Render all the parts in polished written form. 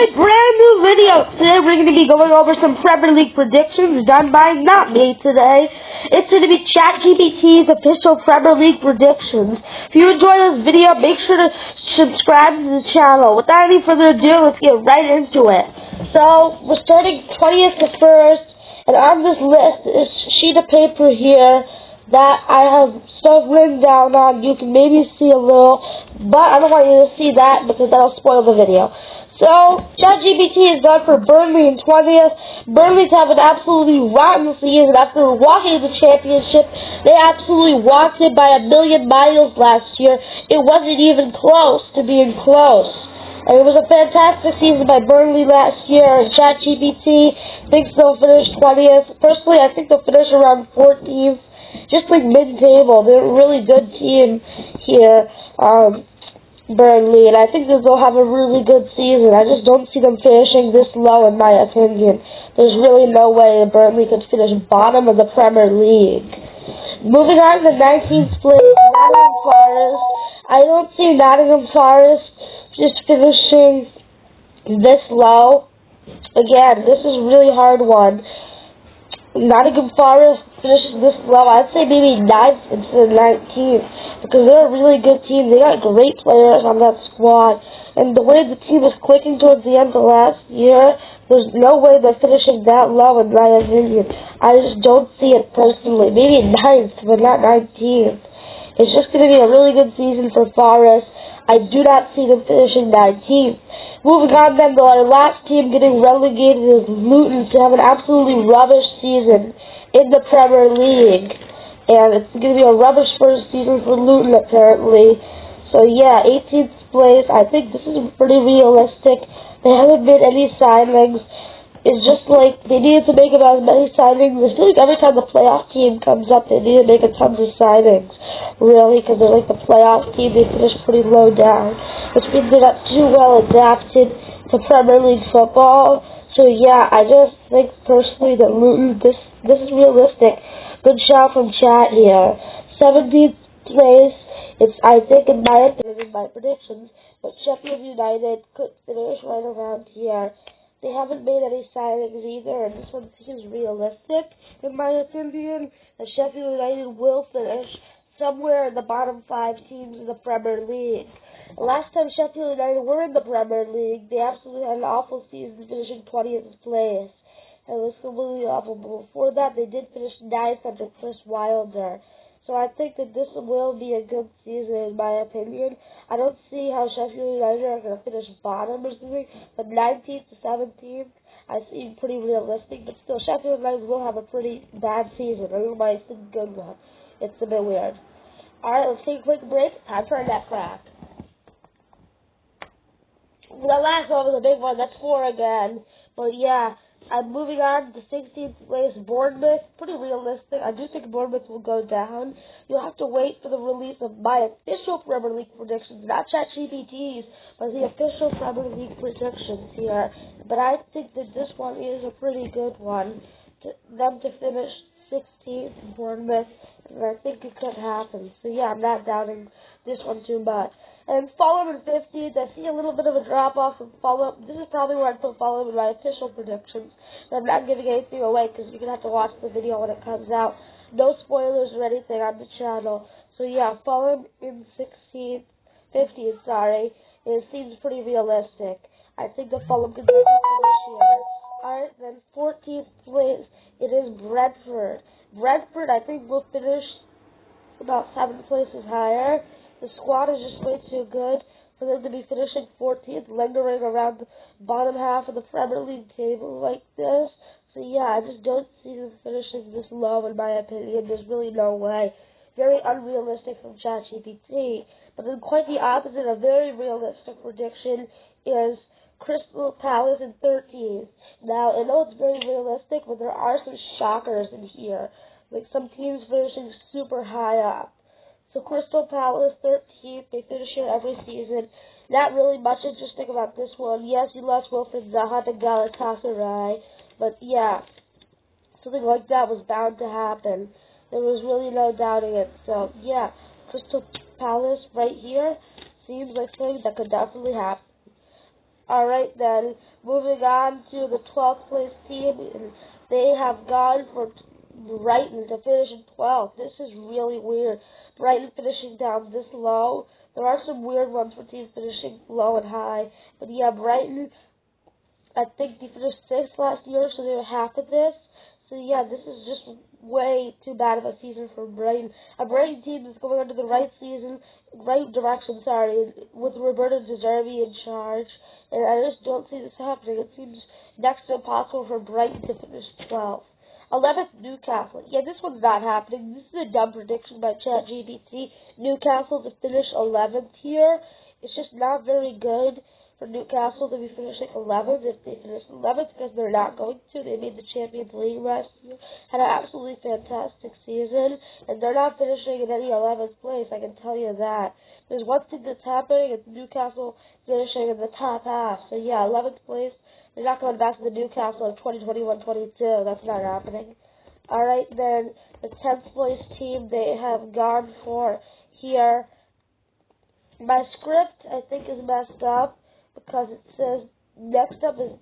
a brand new video. Today we're going to be going over some Premier League predictions done by not me today. It's going to be ChatGPT's official Premier League predictions. If you enjoy this video, make sure to subscribe to the channel. Without any further ado, let's get right into it. So, we're starting 20th to 1st, and on this list is a sheet of paper here that I have stuff written down on. You can maybe see a little, but I don't want you to see that because that'll spoil the video. So, ChatGPT is done for Burnley in 20th. Burnley to have an absolutely rotten season after walking the championship. They absolutely walked it by a million miles last year. It wasn't even close to being close. And it was a fantastic season by Burnley last year, and ChatGPT thinks they'll finish 20th. Personally, I think they'll finish around 14th. Just like mid-table. They're a really good team here, Burnley, and I think that they'll have a really good season. I just don't see them finishing this low, in my opinion. There's really no way Burnley could finish bottom of the Premier League. Moving on to the 19th place, Nottingham Forest. I don't see Nottingham Forest just finishing this low. Again, this is a really hard one. Nottingham Forest finishes this low. I'd say maybe 9th instead of 19th because they're a really good team. They got great players on that squad, and the way the team was clicking towards the end of last year, there's no way they're finishing that low, in my opinion. I just don't see it personally. Maybe 9th, but not 19th. It's just going to be a really good season for Forest. I do not see them finishing 19th. Moving on then to our last team getting relegated is Luton to have an absolutely rubbish season in the Premier League. And it's going to be a rubbish first season for Luton apparently. So yeah, 18th place. I think this is pretty realistic. They haven't made any signings. It's just like they needed to make about as many signings. I feel like every time the playoff team comes up, they need to make a tons of signings. Really, because they're like the playoff team. They finish pretty low down, which means they're not too well adapted to Premier League football. So yeah, I just think personally that Luton, this is realistic. Good shot from Chat here. 17th place. It's, I think, in my opinion, my predictions, but Sheffield United could finish right around here. They haven't made any signings either, and this one seems realistic, in my opinion, that Sheffield United will finish somewhere in the bottom 5 teams in the Premier League. The last time Sheffield United were in the Premier League, they absolutely had an awful season, finishing 20th place. And it was completely awful, but before that, they did finish 9th under Chris Wilder. So I think that this will be a good season, in my opinion. I don't see how Sheffield United are going to finish bottom or something, but 19th to 17th, I see pretty realistic. But still, Sheffield United will have a pretty bad season. I don't mind it's a good one. It's a bit weird. Alright, let's take a quick break. Time for a net crack. The last one was a big one. That's 4 again. But yeah. I'm moving on to 16th place, Bournemouth. Pretty realistic. I do think Bournemouth will go down. You'll have to wait for the release of my official Premier League predictions, not ChatGPT's, but the official Premier League predictions here. But I think that this one is a pretty good one. Them to finish 16th, Bournemouth, and I think it could happen. So yeah, I'm not doubting this one too much. And Fulham in 15th, I see a little bit of a drop-off from Fulham. This is probably where I put Fulham in my official predictions. And I'm not giving anything away because you're going to have to watch the video when it comes out. No spoilers or anything on the channel. So yeah, Fulham in 15th, sorry. It seems pretty realistic. I think the Fulham could definitely finish here. Alright, then 14th place, it is Brentford. Brentford, I think, will finish about 7 places higher. The squad is just way too good for them to be finishing 14th, lingering around the bottom half of the Premier League table like this. So yeah, I just don't see them finishing this low, in my opinion. There's really no way. Very unrealistic from ChatGPT. But then quite the opposite, a very realistic prediction is Crystal Palace in 13th. Now, I know it's very realistic, but there are some shockers in here. Like some teams finishing super high up. So Crystal Palace, 13th, they finish here every season. Not really much interesting about this one. Yes, you lost Wilfried Zaha to Galatasaray, but yeah, something like that was bound to happen. There was really no doubting it. So yeah, Crystal Palace right here seems like something that could definitely happen. Alright then, moving on to the 12th place team. They have gone for Brighton to finish in 12th. This is really weird. Brighton finishing down this low. There are some weird ones for teams finishing low and high. But yeah, Brighton, I think they finished 6th last year, so they were half of this. So yeah, this is just way too bad of a season for Brighton. A Brighton team that's going under the right direction, with Roberto De Zerbi in charge. And I just don't see this happening. It seems next to impossible for Brighton to finish 12th. 11th, Newcastle. Yeah, this one's not happening. This is a dumb prediction by ChatGPT. Newcastle to finish 11th here. It's just not very good for Newcastle to be finishing 11th if they finish 11th, because they're not going to. They made the Champions League last year, had an absolutely fantastic season, and they're not finishing in any 11th place, I can tell you that. There's one thing that's happening, it's Newcastle finishing in the top half. So yeah, 11th place, they're not going back to the Newcastle in 2021-22. That's not happening. Alright, then the 10th place team they have gone for here. My script, I think, is messed up, because it says next up is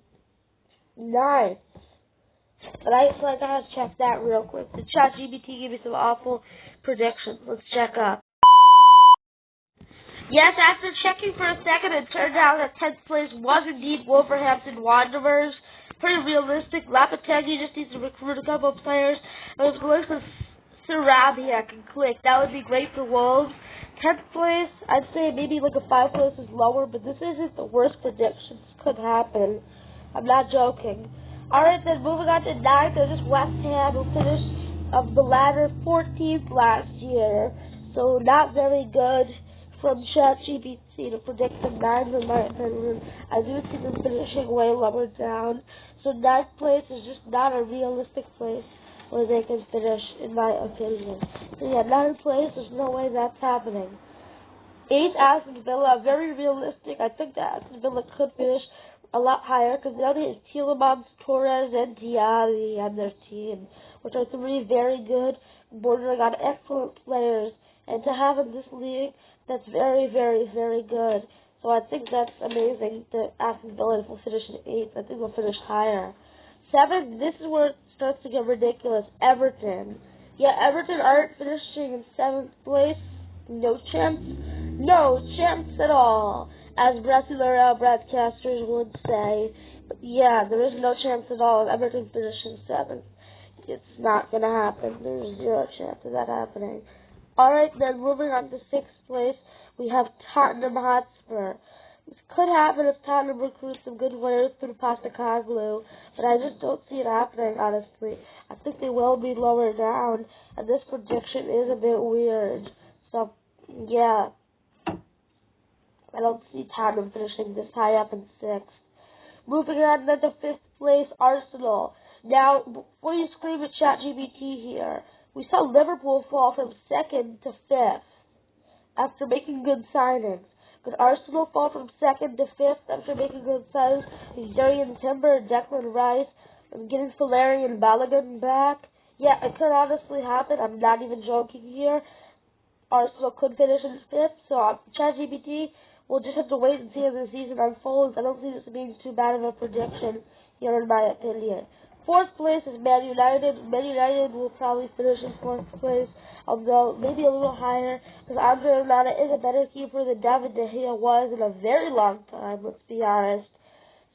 9th. But I gotta check that real quick. The ChatGPT gave me some awful predictions. Let's check up. Yes, after checking for a second, it turned out that 10th place was indeed Wolverhampton Wanderers. Pretty realistic. Lopetegui just needs to recruit a couple of players. I was going for Sarabiak and Click. That would be great for Wolves. 10th place, I'd say maybe like a 5 places lower, but this isn't the worst predictions. Could happen. I'm not joking. Alright, then moving on to 9th, there's just West Ham, who finished of the ladder 14th last year. So not very good from ChatGPT to predict the 9th, in my opinion. I do see them finishing way lower down. So 9th place is just not a realistic place where they can finish, in my opinion. So yeah, 9th place, there's no way that's happening. 8th, Aston Villa, very realistic. I think that Aston Villa could finish a lot higher, because the other is Tielemans, Torres, and Diaby on their team, which are 3 very good, bordering on excellent players. And to have in this league, that's very, very, very good. So I think that's amazing that Aston Villa will finish in 8th. I think they'll finish higher. 7th, this is where it starts to get ridiculous. Everton. Yeah, Everton aren't finishing in 7th place. No chance. No chance at all, as Brasileirão broadcasters would say. But yeah, there is no chance at all of Everton finishing 7th. It's not going to happen. There's 0 chance of that happening. Alright, then moving on to 6th place, we have Tottenham Hotspur. This could happen if Tottenham recruits some good players through Postecoglou, but I just don't see it happening, honestly. I think they will be lower down, and this prediction is a bit weird. So, yeah, I don't see Tottenham finishing this high up in 6th. Moving on then to 5th place, Arsenal. Now, before you scream at ChatGPT here, we saw Liverpool fall from 2nd to 5th after making good signings. Could Arsenal fall from 2nd to 5th after making good signings? Darian Timber, Declan Rice, and getting Solari and Balogun back? Yeah, it could honestly happen. I'm not even joking here. Arsenal could finish in 5th, so ChatGPT, we'll just have to wait and see as the season unfolds. I don't see this being too bad of a prediction here, in my opinion. 4th place is Man United. Man United will probably finish in 4th place, although maybe a little higher, because Andre Onana is a better keeper than David De Gea was in a very long time, let's be honest.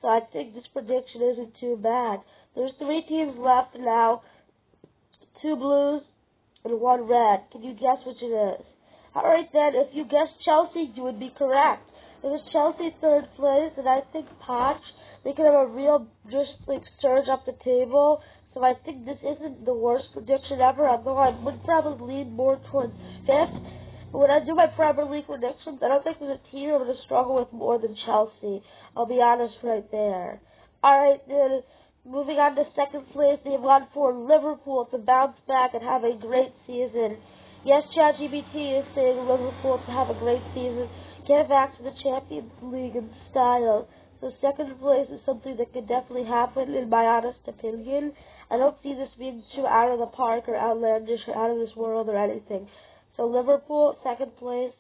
So I think this prediction isn't too bad. There's 3 teams left now, 2 blues and 1 red. Can you guess which it is? Alright then, if you guessed Chelsea, you would be correct. It was Chelsea 3rd place, and I think Poch, they could have a real surge up the table. So I think this isn't the worst prediction ever, although I would probably lean more towards 5th. But when I do my Premier League predictions, I don't think there's a team I'm going to struggle with more than Chelsea. I'll be honest right there. Alright then, moving on to 2nd place, they've gone for Liverpool to bounce back and have a great season. Yes, ChatGPT is saying Liverpool to have a great season, get back to the Champions League in style. So 2nd place is something that could definitely happen, in my honest opinion. I don't see this being too out of the park or outlandish or out of this world or anything. So Liverpool, 2nd place,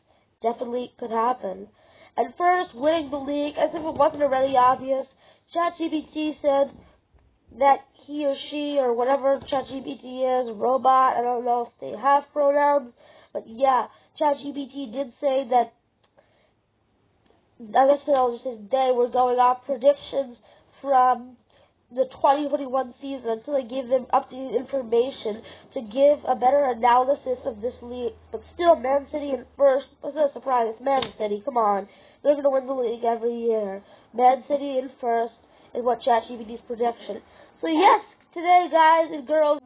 definitely could happen. And first, winning the league, as if it wasn't already obvious, ChatGPT said that he or she or whatever ChatGPT is, robot, I don't know if they have pronouns, but yeah, ChatGPT did say that, I guess that was just his day, we're going off predictions from the 2021 season, so they gave them updated information to give a better analysis of this league. But still, Man City in first. What's no surprise? It's Man City. Come on, they're going to win the league every year. Man City in first is what ChatGPT's prediction. So yes, today, guys and girls,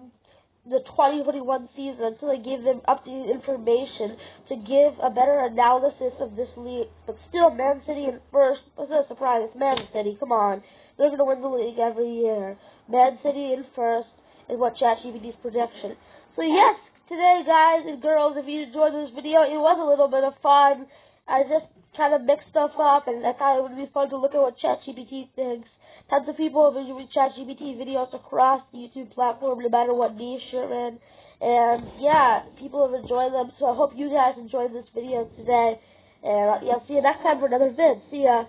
the 2021 season, so they gave them updated information to give a better analysis of this league. But still, Man City in first. What's no surprise? It's Man City. Come on, they're going to win the league every year. Man City in first is what ChatGPT's prediction. So yes, today, guys and girls, if you enjoyed this video, it was a little bit of fun. I just kind of mixed stuff up, and I thought it would be fun to look at what ChatGPT thinks. Tons of people have been doing ChatGPT videos across the YouTube platform, no matter what niche you're in. And yeah, people have enjoyed them, so I hope you guys enjoyed this video today. And yeah, I'll see you next time for another vid. See ya.